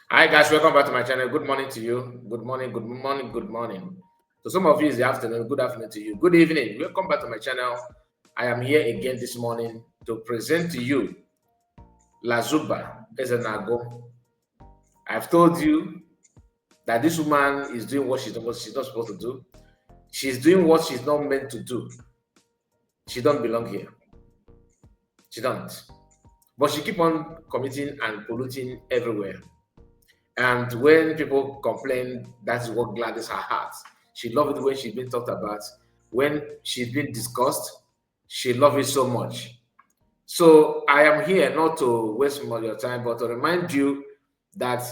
Hi guys, welcome back to my channel. Good morning to you. Good morning, good morning, good morning. To some of you it's the afternoon. Good afternoon to you. Good evening. Welcome back to my channel. I am here again this morning to present to you Lazuba Ezenago. I've told you that this woman is doing what she's not supposed to do. She's doing what she's not meant to do. She don't belong here. She don't. But she keep on committing and polluting everywhere. And when people complain, that's what gladdens her heart. She loves it when she's been talked about. When she's been discussed, she loves it so much. So I am here not to waste more of your time, but to remind you that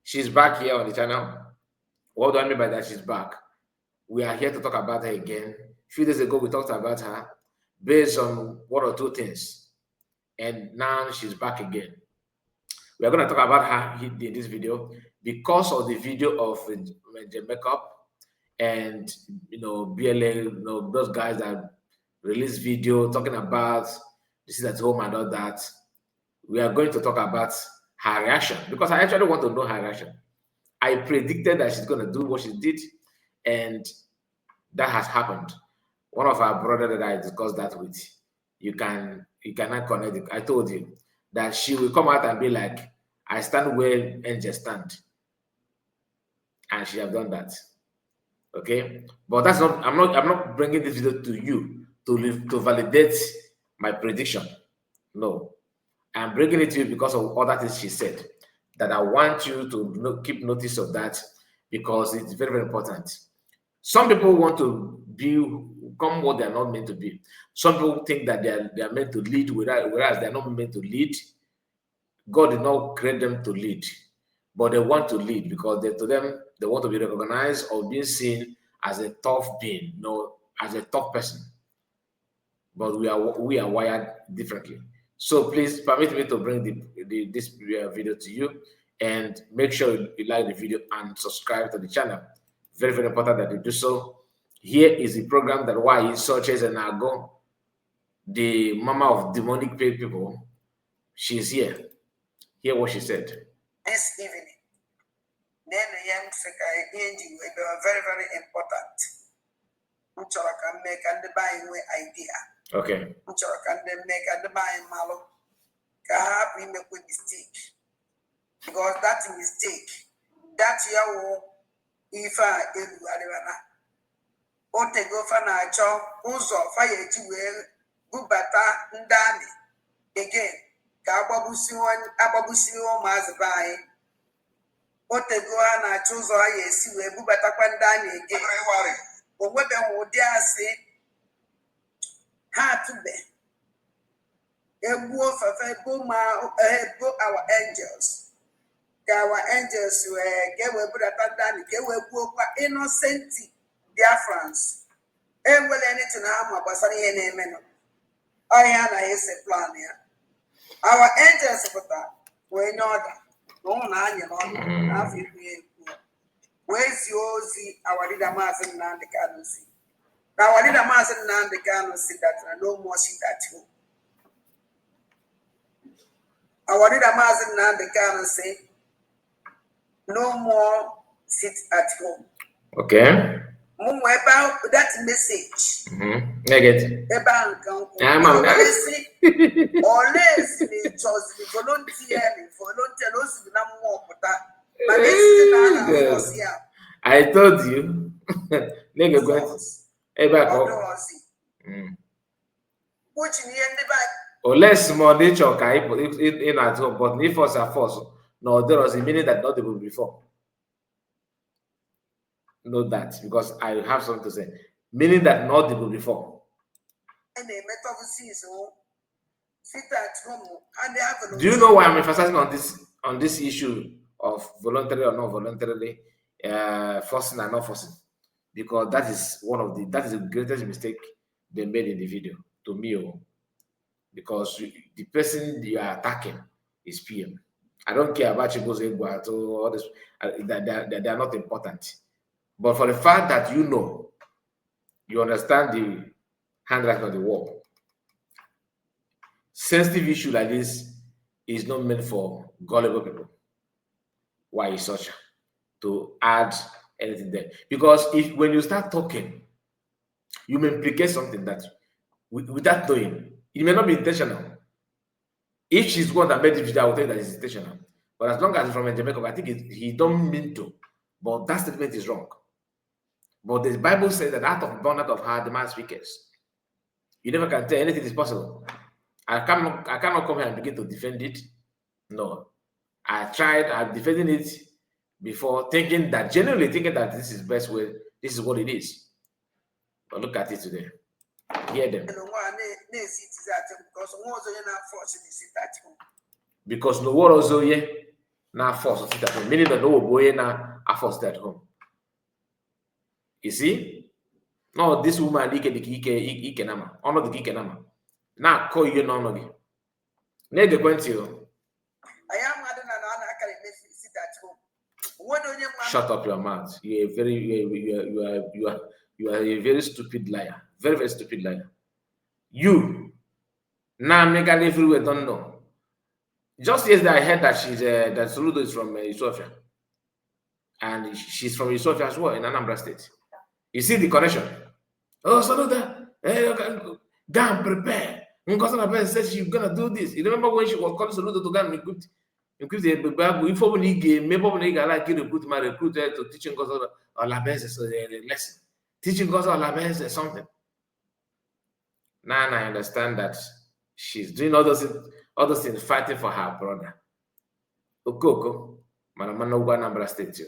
she's back here on the channel. What do I mean by that? She's back. We are here to talk about her again. A few days ago, we talked about her based on one or two things. And now she's back again. We are going to talk about her in this video because of the video of the makeup and BLA, those guys that release video talking about this is at home and all that. We are going to talk about her reaction because I actually want to know her reaction. I predicted that she's going to do what she did, and that has happened. One of our brother that I discussed that with, you cannot connect it. I told you that she will come out and be like, I stand where angels stand. And she have done that. Okay? But that's not, I'm not bringing this video to you to validate my prediction. No. I'm bringing it to you because of other things she said that I want you to keep notice of that because it's very, very important. Some people want to become what they're not meant to be. Some people think that they're meant to lead, whereas they're not meant to lead. God did not create them to lead, but they want to lead because to them they want to be recognized or being seen as a tough being, as a tough person. But we are wired differently. So please permit me to bring this video to you, and make sure you like the video and subscribe to the channel. Very, very important that you do so. Here is the program that why searches and Nago, the mama of demonic people. She's here. Hear what she said. This evening, then the young Africa they were very, very important. Uchara can make and the buying idea. Okay. Uchara can make and the buying malo. Kahapi make with mistake. Because that mistake, that yawo ifa elu alibana. Ote go fana cho uzo fire jiwe gubata ndani again. Ababusi maazị otego ha na-achọ ụzọ ha ya esi wee bubatakwa ndị a na-ege onwebeghị ụdị asị ha atụbe egbuo ofefe ebo our angels ka our angels wee ga-ewee budata ndị anyị ka ewee gbuokwa innocent Biafrans enwere anything ha ma gbasara ihe na-emenụ ọhịa anaghị ese plan ya. Our angels pụta wee nye ọda na anyị n'ọdụ n'afọ ikwu ya ekwu wee zie ozi our leader Maazị Nnamdi Kanu si na our leader Maazị Nnamdi Kanu si that no more sit at home. Our leader Maazị Nnamdi Kanu say no more sit at home. Okay. That message. Negative. Unless they just volunteer I told you. Unless more nature in at home, but if us are force, no, there was a meaning that not the before. Know that because I have something to say, meaning that not the before. Do you know why I'm emphasizing on this issue of voluntary or not voluntarily, forcing and not forcing? Because that is the greatest mistake they made in the video to me. Because the person you are attacking is PM. I don't care about Chigo's Egwa or all this. They are not important. But for the fact that you understand the handwriting on the wall, sensitive issue like this is not meant for gullible people. Why is Ocha? To add anything there. Because when you start talking, you may implicate something that without knowing, it may not be intentional. If she's one that made the video, I will tell you that it's intentional. But as long as it's from Jamaica, I think he don't mean to. But that statement is wrong. But the Bible says that out of abundance of heart, the man speaks. You never can tell anything is possible. I cannot come here and begin to defend it. No. I'm defending it before, genuinely thinking that this is the best way, this is what it is. But look at it today. Hear them. Because no one also here now force to sit at home, meaning that no boy now are forced at home. You see? No, this woman ike nama. Ono the ike nama. Now call you no no. Ne de kwentio. Shut up your mouth. You are a very stupid liar. Very, very stupid liar. You now make everywhere don't know. Just yesterday I heard that that Soludo is from Ethiopia. And she's from Ethiopia as well in Anambra State. You see the connection? Oh, Soludo, go and prepare. Nkosana said she's gonna do this. You remember when she was calling Soludo to go and recruit the Bible? If maybe like recruit to teaching Nkosana or Labese lesson. Teaching Nkosana or Labese something. Now I understand that she's doing all those things fighting for her brother. Okoko, Anambra State.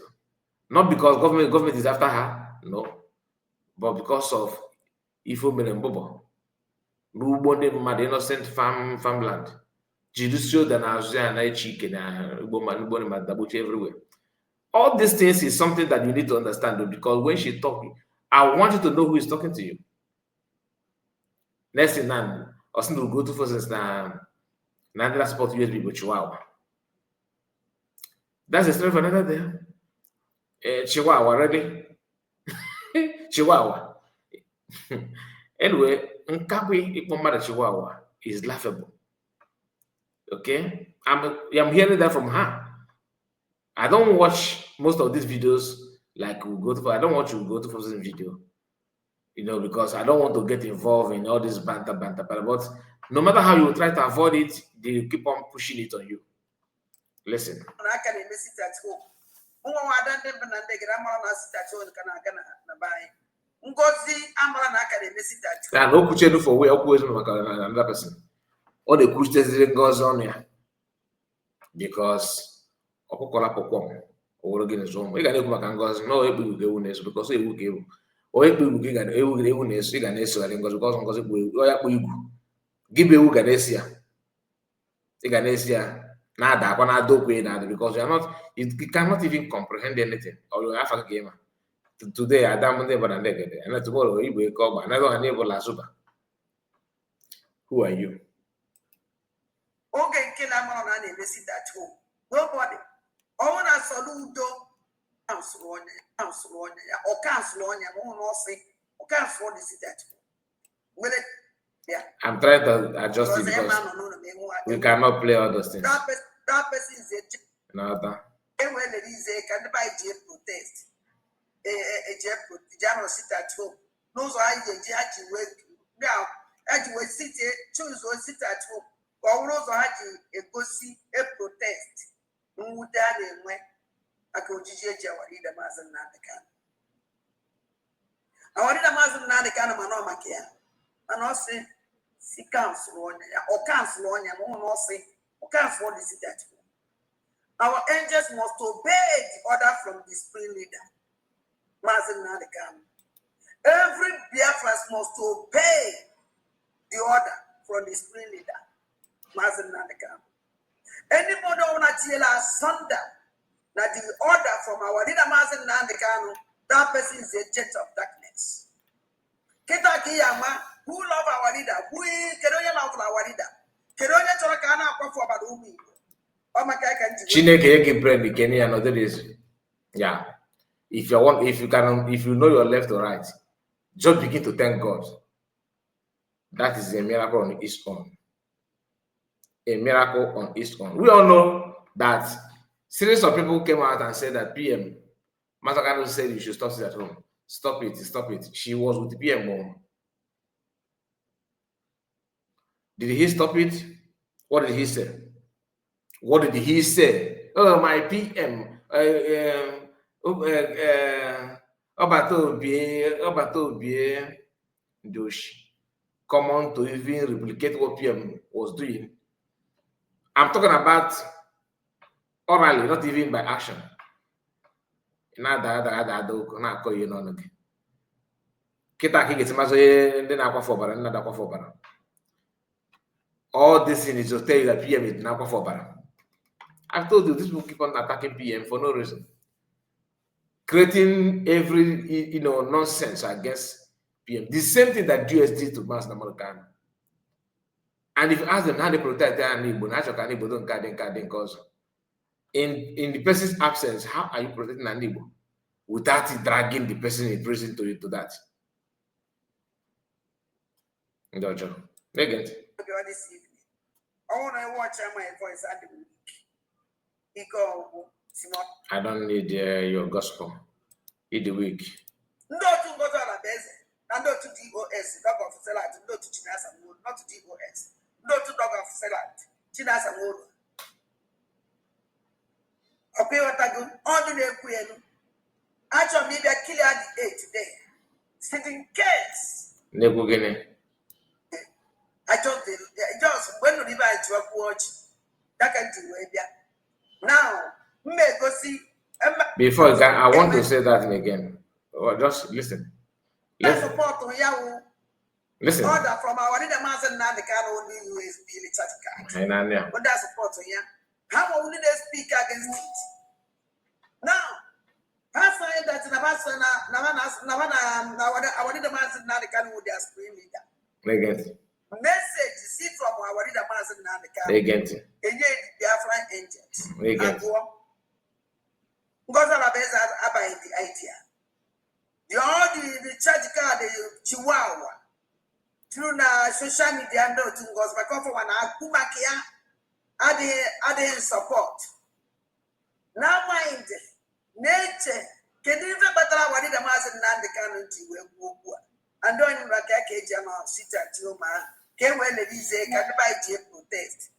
Not because government is after her, no, but because of Ifo Merembobo. Rubonde mad innocent farmland. Judicial than Azia chicken everywhere. All these things is something that you need to understand though, because when she's talking, I want you to know who is talking to you. Next thing now, also to go to forces now. Now support USB with Chihuahua. That's a story for another day. Chihuahua, ready? Chihuahua. Anyway, Nkakwe Ipomada Chihuahua is laughable. Okay? I'm hearing that from her. I don't watch most of these videos like I don't watch go to forces video. You know, because I don't want to get involved in all this banter. But no matter how you try to avoid it, they keep on pushing it on you. Listen. And no kuchenu for where another person. All the kuches goes on here. Because Okokola Pokom or again is wrong. We can goes no because we will or if we get a illness, you can answer because give you Ganesia. Ganesia. Nada, because you cannot even comprehend anything, or you have a gamer. Today, I don't never and then tomorrow you wake up another enable La Super. Who are you? Okay, kill a man and visit that home. Nobody. All I saludo. Or cancel on your own or say, or cancel this that. Will it? Yeah. I'm trying to adjust it because we cannot play all those things. That person is a another. And when it is a can buy jail protest. A jail sit at home. Those are the judge work now. As you will sit choose or sit at home. Or those are a go see a protest. Who died and went. I could judge our leader Mazan Nanakan. Our leader Mazan Nanakan Manomaka. And also, see counsel on or cancel on your own or say, or cancel this that. Our angels must obey the order from the spring leader, Mazan Nanakan. Every Biafras must obey the order from the spring leader, Mazan Nanakan. Anybody on a jail asunder. That the order from our leader Mazin Nandekano, that person is a jet of darkness. Ketaki Yama, who love our leader, who Kedoya love our leader. Kedoya Torakana for Badumi. Oh my God, Chineke give bread the Kenya another reason. Yeah. If you know your left or right, just begin to thank God. That is a miracle on its own. A miracle on its own. We all know that Series of people came out and said that PM Masakano said you should stop it at home. Stop it, stop it. She was with the PM. Did he stop it? What did he say? What did he say? Oh, my PM. Dosh. Come on to even replicate what PM was doing. I'm talking about orally, not even by action. All this thing is to tell you that PM is not for Bara. I've told you, these people keep on attacking PM for no reason. Creating every nonsense against PM. The same thing that US did to Mas Namokan. And if you ask them how they protect their Igbo, because in the person's absence, how are you protecting an Igbo without dragging the person in prison to that? Gotcha. Again. This evening, I want to watch my voice at the I don't need your gospel. Eat the week. No to go to the best, and not to DOS, dog of Salat, not to Chinas and Wood, not to DOS, not to dog of Salat, Chinas and Wood. Okay, what I go on the Queen. Actually, maybe I kill her at the 8 today. Sitting case. Negugene. I told them, just when you leave to watch, that can do it. Now, may go see. Before I want to say that again. Just listen. Listen. Listen. Order from our leader, Master Nadikan, only USB chat card. But that's support to you. How will they speak against it? Now, I find that in our leader, Master Nadikan, would their screen leader. Message see from our leader, Master Nadikan. Again, Biafran angels. Again. Because I about the idea. The church card, the Chihuahua, through the social media and to goes back off one Kumakia, adding support. Now, mind nature, can you ever better what the mass and the canon and don't you like a Jama sit at Yoma, came when it is a buy jet protest.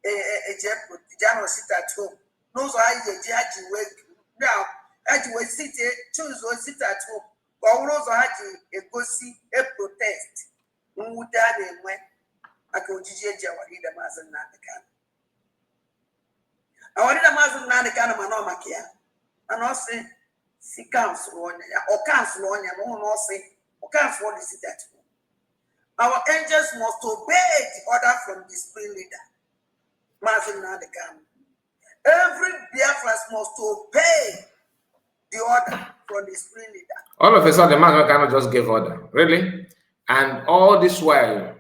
A jet Jama sit at home. Knows I judge work now. As you sit choose or sit at home, or also had a go see a protest. Who died and went. I could judge our leader, Master Nanakan. Our leader, Master Nanakan, Manomakia, and also see council on or council on your own, or say, or council on the sit at home. Our angels must obey the order from the spring leader, Master Nanakan. Every Biafran must obey the order from the spring leader. All of a sudden, the man cannot just give order. Really? And all this while,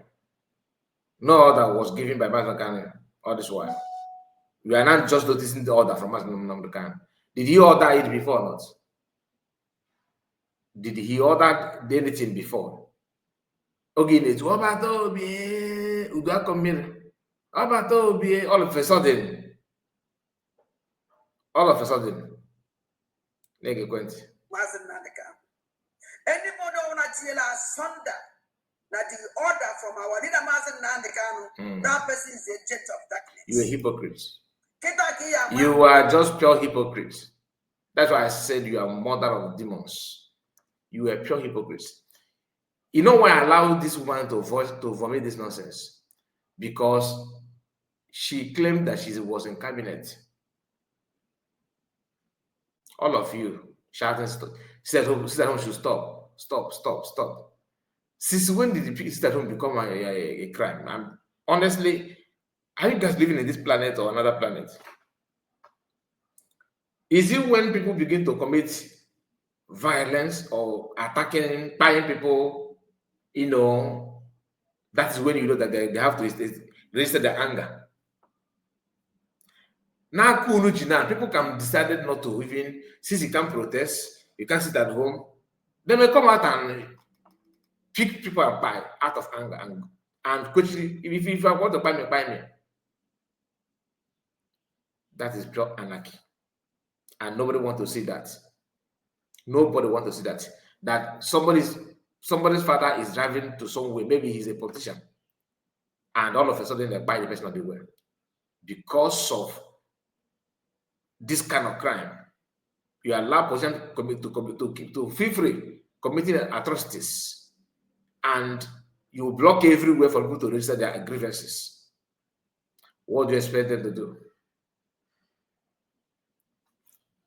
no order was given by Mazakane. All this while. We are not just noticing the order from Mazakane. Did he order it before or not? Did he order anything before? Okay, it's all of a sudden. All of a sudden. Anybody want to tell us Sunday that the order from our leader Mazen Nandekano, that person is a jet of darkness. You are hypocrites. You are just pure hypocrites. That's why I said you are mother of demons. You are pure hypocrites. You know why I allowed this woman to vomit this nonsense? Because she claimed that she was in cabinet. All of you shouting, sit at home should stop. Since when did the sit at home become a crime? Honestly, are you guys living in this planet or another planet? Is it when people begin to commit violence or attacking, tying people, that is when you know that they have to register their anger? Now, people can decide not to even, since you can't protest, you can't sit at home, they may come out and pick people apart out of anger and quickly, if I want to buy me. That is pure anarchy. And nobody wants to see that. Nobody wants to see that. That somebody's father is driving to somewhere, maybe he's a politician, and all of a sudden they buy the person of the way. Because of this kind of crime, you allow politicians to feel free committing atrocities, and you block everywhere for people to register their grievances. What do you expect them to do?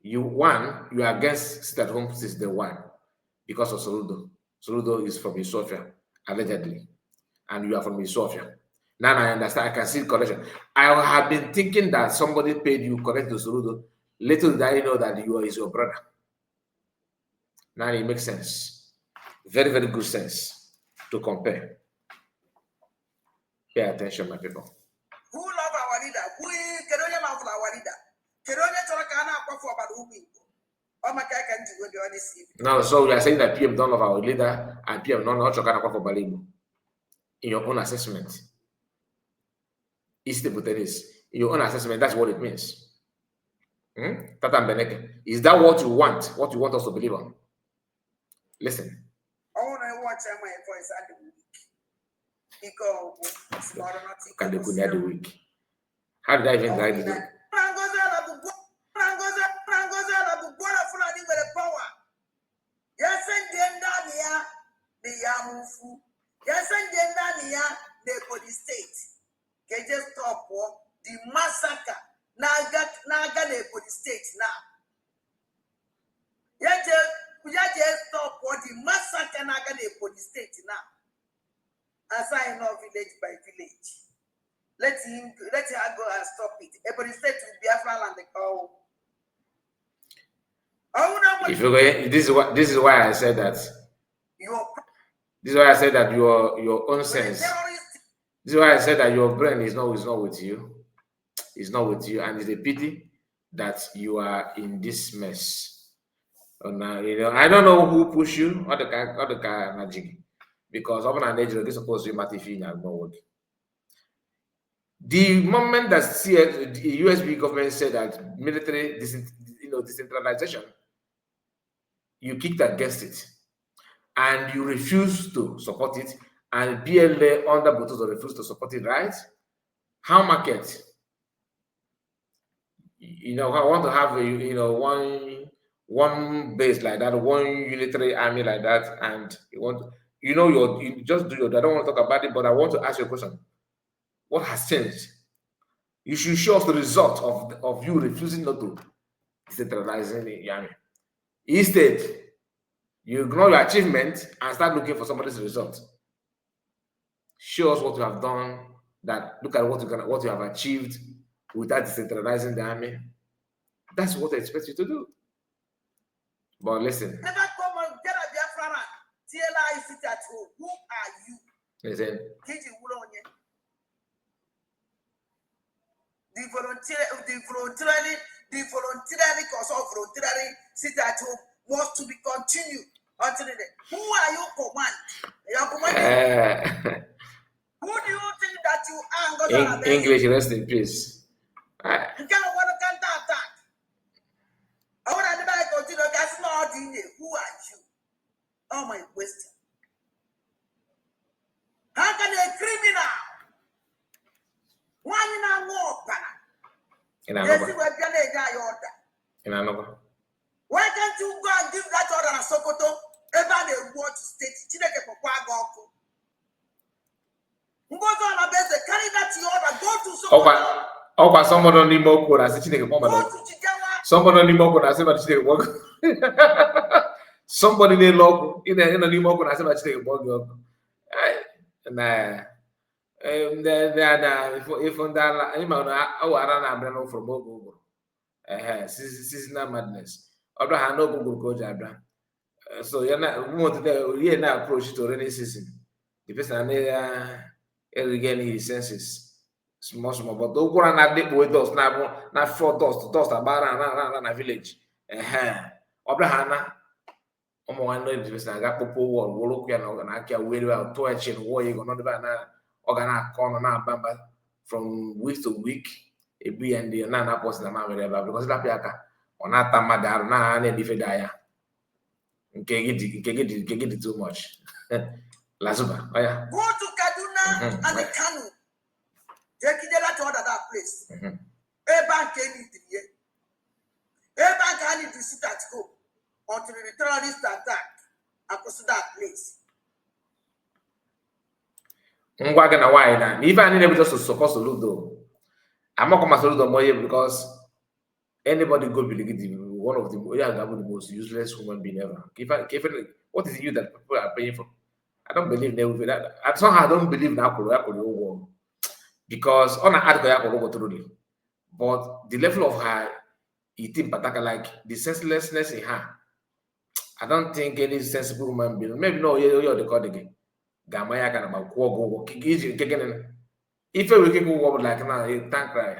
You are against sit-at-home since day one because of Soludo. Soludo is from Ethiopia, allegedly, and you are from Ethiopia. Now I understand. I can see connection. I have been thinking that somebody paid you connect to Soludo. Little did I know that you is your brother. Now it makes sense. Very, very good sense to compare. Pay attention, my people. Who love our leader? Who can only love our leader? Can only talk about who? No, so we are saying that PM don't love our leader and PM don't know for Balibu. In your own assessment, is the tennis. In your own assessment, that's what it means. Tata Beneke. Is that what you want? What you want us to believe on? Listen. I want to watch my voice at the week. Can they go near the week? How did I even write it? The massacre Naga State now. Stop what the massacre Naga State now. Assign no village by village. Let him go and stop it. Ebony State will be Biafra land. If you go, this is why I said that. This is why I said that your own sense. This is why I said that your brain is not with you. It's not with you, and it's a pity that you are in this mess. I don't know who pushed you or the car magic, because often an age is supposed to be matifine and no. The moment that the USB government said that military decentralization, you kicked against it, and you refused to support it, and BLA under Botozo refused to support it, right? How market? I want to have one base like that, one unitary army like that, and you just do your. I don't want to talk about it, but I want to ask you a question. What has changed? You should show us the result of you refusing not to decentralizing the army. Instead, you ignore your achievement and start looking for somebody's result. Show us what you have done. Look at what you have achieved without decentralizing the army. That's what I expect you to do. But listen. Never come and get a Biafra. TLI sit at home. Who are you? Listen. The voluntarily cause of voluntarily sit at home wants to be continued until the day. Who are you command? Who do you think that you are? English, rest in peace. You can't want to attack. I want to continue. That's not in it. Who are you? Oh, my question. How can a criminal? Why you not more? Why can't you go and give that order in Sokoto? Ever they want to state Chineke Pokwago. Go on a base, carry that order, go to Sokoto. Oh, someone on the Moko, I said Chineke Pokwago. Somebody on the Moko, I said Chineke Pokwago. Somebody in the local, in the Moko, I said Chineke Pokwago. Nah. If on that, I don't from Mogo. Seasonal madness. Abraham no Google coach Abraham. So you're not now approach to rainy season. The person regain his senses. Small, but don't go and have with us now 4 dust about a village. Abraham. One know the person got popo wall, and I can wear out to a chain war you gonna corner now bamba from week to week. ebu ya ndị na-anapụsị na mamịrị ebe a because lapịa aka ọ na-ata mmadụ arụ na-edife da ya nke gị dị too much. Lazuba, oh yeah. Go to Kaduna and Kano. Jekidela to that place. A bank need to be. A bank need to sit at home until the terrorist attack and pursue that place. Ngwa gana why na if I need just supposed to look though. I'm not going to look more because anybody go believe one of the most useless human being ever. What is it you that people are paying for? I don't believe they will be that. At somehow I don't believe that war because on a hard truly. But the level of her eating particular like the senselessness in her. I don't think any sensible human being, maybe no, you're the code again. Gamaya can about go if we can go like now, a tank cry.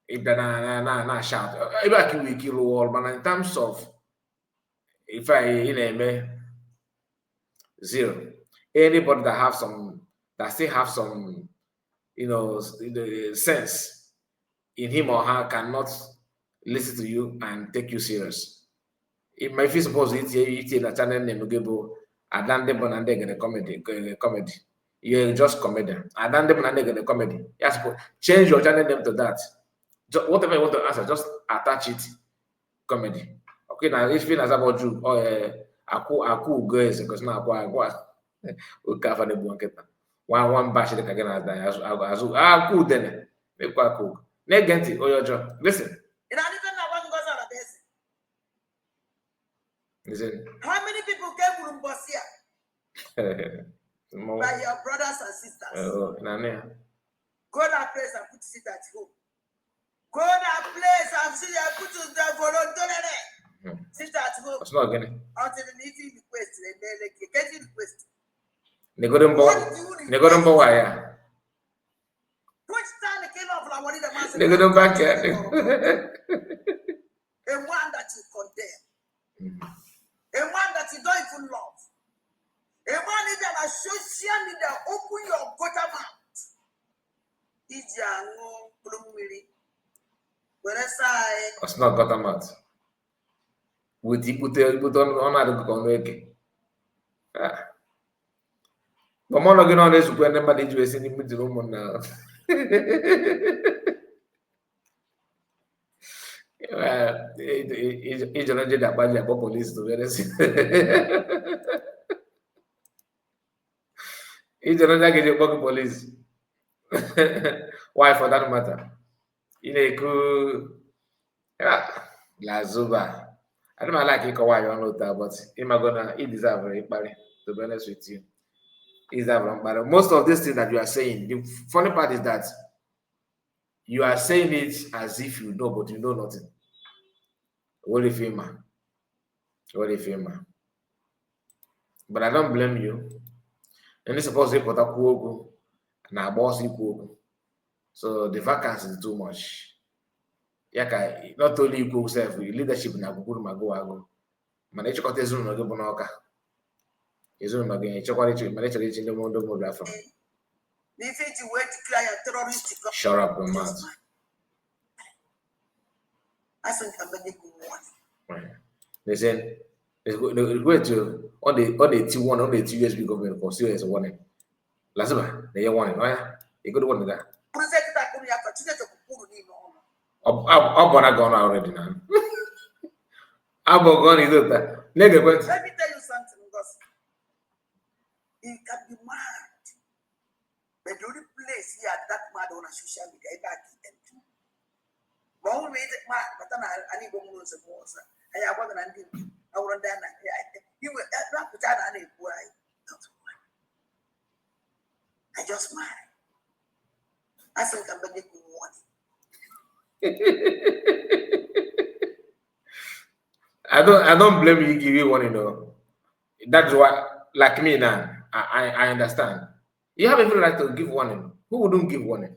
If na shout, if I can kill all, but in terms of if I in a zero, anybody that still have some, sense in him or her cannot listen to you and take you serious. It might feel supposed it's a channel name and then they get a comedy. You're just comedian. And then they get a comedy. Yes, change your channel name to that. Just, whatever you want to answer, just attach it. Comedy. Okay, now if you about you or aku girls because now we cover the blanket. One bash the again as cool then. Make quite cool. Negative or your job. Listen. Listen. How many people came from Bosia? By your brothers and sisters. Go that place and put sit at home. Go that place and put the voluntary. Sit at home. It's not getting until the meeting request. They get request. They go to Nwayi. Which time they came up from what the master? They go to back here. A one that you condemn. A man that you don't even love. A man that a social media open your gutter mouth. It's not gutter mouth. With the put on other convey. But more again on this when nobody is in the room now. It's not that bad about police to very it's not like a police. Why for that matter? In a good Lazuba. I don't like it why you know that, but he deserve it, to be honest with you. But most of these things that you are saying, the funny part is that you are saying it as if you know, but you know nothing. What if you man? But I don't blame you. And it's supposed to put a kuogu and a boss equal. So the vacancy is too much. Yaka, not only equal self, leadership in Aguru Mago. Manage got his own Bonoka. His own again, chocolate, manage in the Mondo Modafa. If it's a way to declare a terrorist, shut up, your mouth. I think I'm going to go on. Listen, it's going to on the T1, on the T USB government for serious warning. Lazima, they are warning. Oh, yeah, you go to one of that. I'm gonna go already now. I'm going to do that. Let me tell you something, because it can be mad. But the only place here that mad on a social media, I empty. But we made it mad, but I need to know some more. I have one and I want that. You were not put out any boy. I just mad. I think I'm going to go on. I don't blame you give you one, you know. That's what, like me now, I understand. You have every right to give warning. Who wouldn't give warning?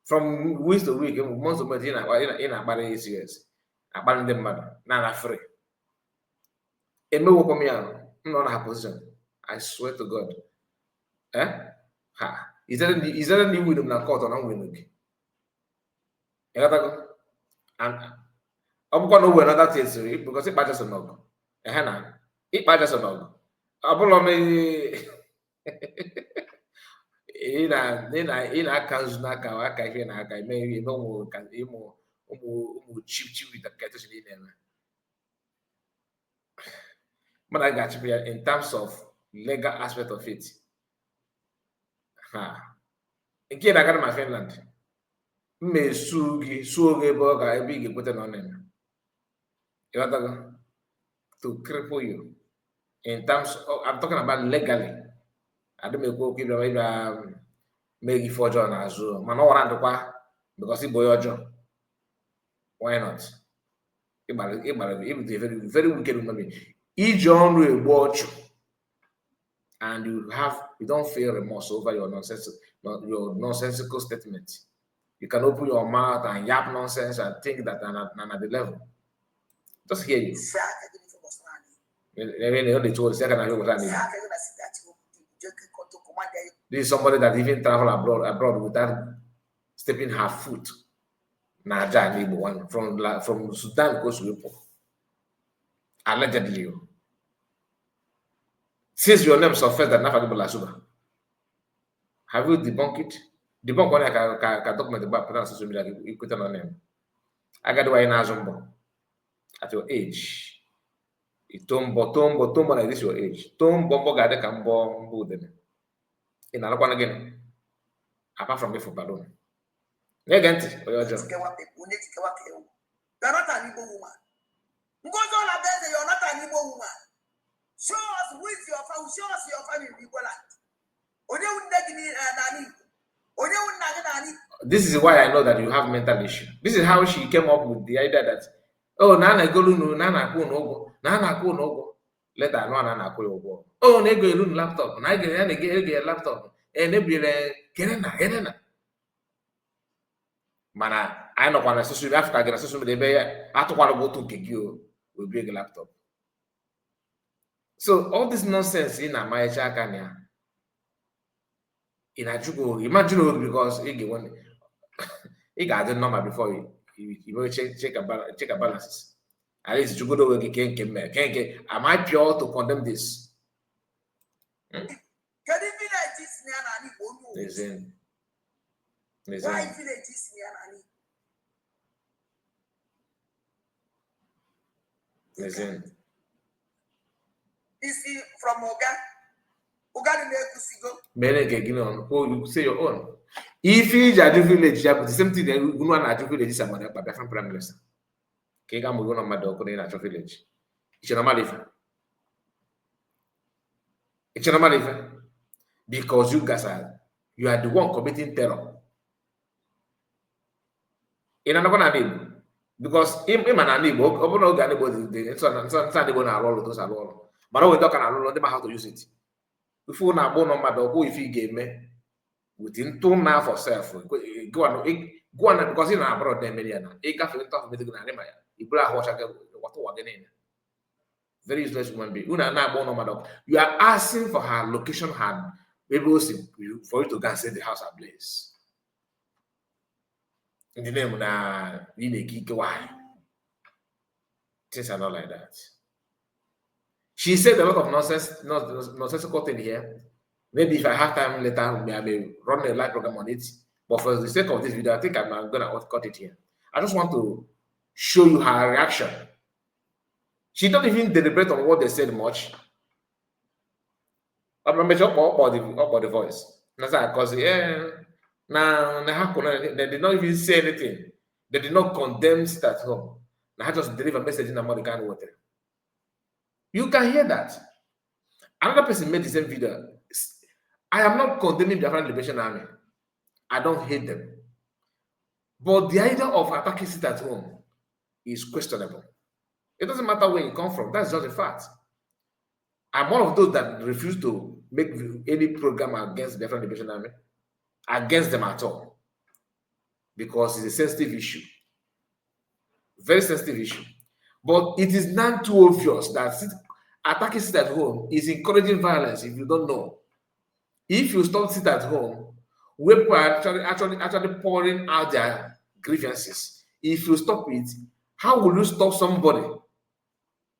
From week to week, months to months, in about 8 years. About them mother, now free. And no come here, not her position. I swear to God. Eh? Ha. Is that new with them na court or not with them? And ọbụkwa na o were another thing because ịkpa Jason ọgụ ehe na ịkpa Jason ọgụ ọ bụla ị na-aka nzu n'aka aka ihe na-aka eme ihe eme ụmụ chip with the ị na-eme mana a ga-achịpụ ya in terms of legal aspect of it nke na-agara ma Finland mma esu gị suo gị ebe ọ ga ebe ị ga-ekweta na ọ na-eme to cripple you in terms of, I'm talking about legally. I don't make okwu ịbịa mee gị ife ọjọọ n'azụ mana ọ wara ndụkwa because ịbụ onye ọjọọ. Why not? Ịbụ very wicked human being. Iji ọnụ egbu ọchụ and you don't feel remorse over your nonsensical statement. You can open your mouth and yap nonsense and think that I'm at the level. Just hear you. This is somebody that even travel abroad without stepping her foot. From Sudan goes to Lipo. Allegedly. Since your name surfaced that Nafagibula Lasuba, have you debunked it? Debunk one I can document about social media. You put on name. I got why in Azumbo. At your age. Tombo like this your age. Tombo gade kambo mbudene. In Alakwan again. Apart from me for balloon. Negenti or your job. You're not an Igbo woman. You're not an Igbo woman. Show us who is your family. Show us your family in Igbo land. This is why I know that you have mental issue. This is how she came up with the idea that, oh, Nana Golunu, Nana Kunogo, Nana Kunogo. Let her know Nana Kunogo. Oh, Nego Lun laptop, and I get a laptop, and every Kenena. Mana, I know when I social Africa, I get a social media, I don't want to go to Kikyo with big laptop. So, all this nonsense in Amaya Kanya. In a jugo, imagine because he got the number before you check a balances. At least you go to work, can't get. Am I pure to condemn this? Listen. Is he from Oga? You say your own. If you are the village, the same thing that you want at your village is about the prime minister. Kega Mugo no Mado in at your village. It's a normal life. It's a normal life. Because you guys you are the one committing terror. In another name. Because him and Anibo, open no anybody, it's on Sunday na roll those are all. But we talk and I how to use it. Before na born on my dog, if he gave me within 2 months for self, go on because in abroad, then million. A cafe talk with the Granima. You bring a watch what again. Very useless woman being. Una na born on my dog. You are asking for her location, her baby for you to go and set the house ablaze. In the name of why? Things are not like that. She said a lot of nonsensical thing here. Maybe if I have time later, I may run a live program on it. But for the sake of this video, I think I'm gonna cut it here. I just want to show you her reaction. She don't even deliberate on what they said much. I'm not sure about the voice. That's because now they did not even say anything. They did not condemn it at home. Now I just deliver a message in American water. You can hear that. Another person made the same video. I am not condemning the African Liberation Army. I don't hate them. But the idea of attacking it at home is questionable. It doesn't matter where you come from. That's just a fact. I'm one of those that refuse to make any program against the African Liberation Army, against them at all, because it's a sensitive issue. Very sensitive issue. But it is not too obvious that attacking sit at home is encouraging violence if you don't know. If you stop sit at home, people are actually pouring out their grievances. If you stop it, how will you stop somebody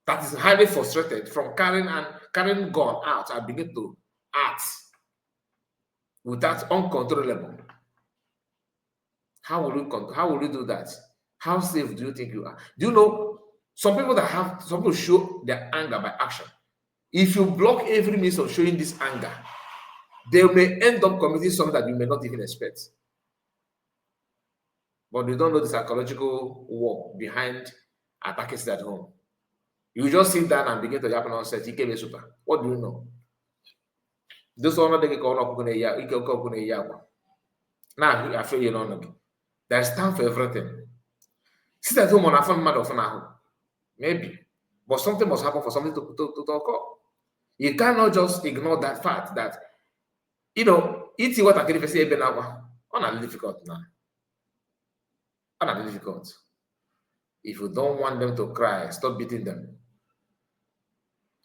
that is highly frustrated from carrying gun out and begin to act without uncontrollable? How will you do that? How safe do you think you are? Do you know some people show their anger by action? If you block every means of showing this anger, they may end up committing something that you may not even expect. But you don't know the psychological war behind attacking at home. You just sit down and begin to happen on set. Super. What do you know? This one they call up now I feel you know. There's time for everything. Sit at home on a phone matter of now. Maybe. But something must happen for something to occur. You cannot just ignore that fact that, it's what I can say now. Not difficult now. Not difficult. If you don't want them to cry, stop beating them.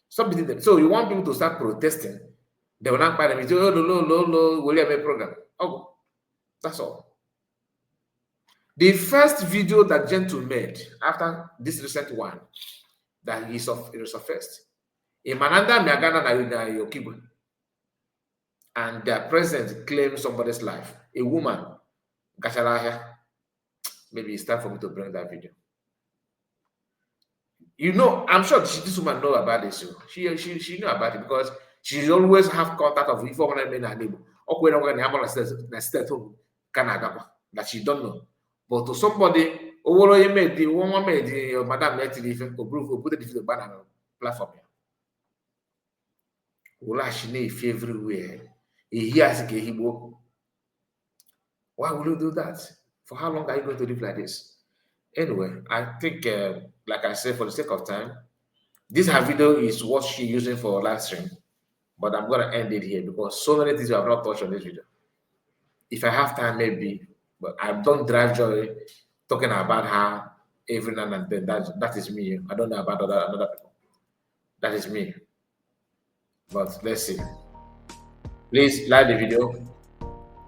Stop beating them. So you want people to start protesting. They will not buy them. You say, oh, no, will you have a program? Oh, that's all. The first video that Gentle made after this recent one that he resurfaced, Imananda Miagana na Yokibu, and the president claimed somebody's life, a woman, Gasharaha. Maybe it's time for me to bring that video. I'm sure this woman know about this. She knew about it because she always have contact of informal men and neighbor. That she don't know. But to somebody, madam put the banner platform. She know everywhere. He hears why will you do that? For how long are you going to live like this? Anyway, I think, like I said, for the sake of time, this video is what she's using for live stream, but I'm going to end it here because so many things you have not touched on this video. If I have time, maybe, but I don't drive joy talking about her every now and then. That is me. I don't know about other people. That is me. But let's see. Please like the video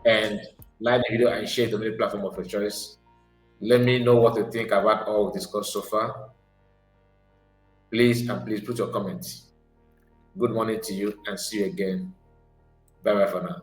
and share to any platform of your choice. Let me know what you think about all we discussed so far. Please put your comments. Good morning to you and see you again. Bye-bye for now.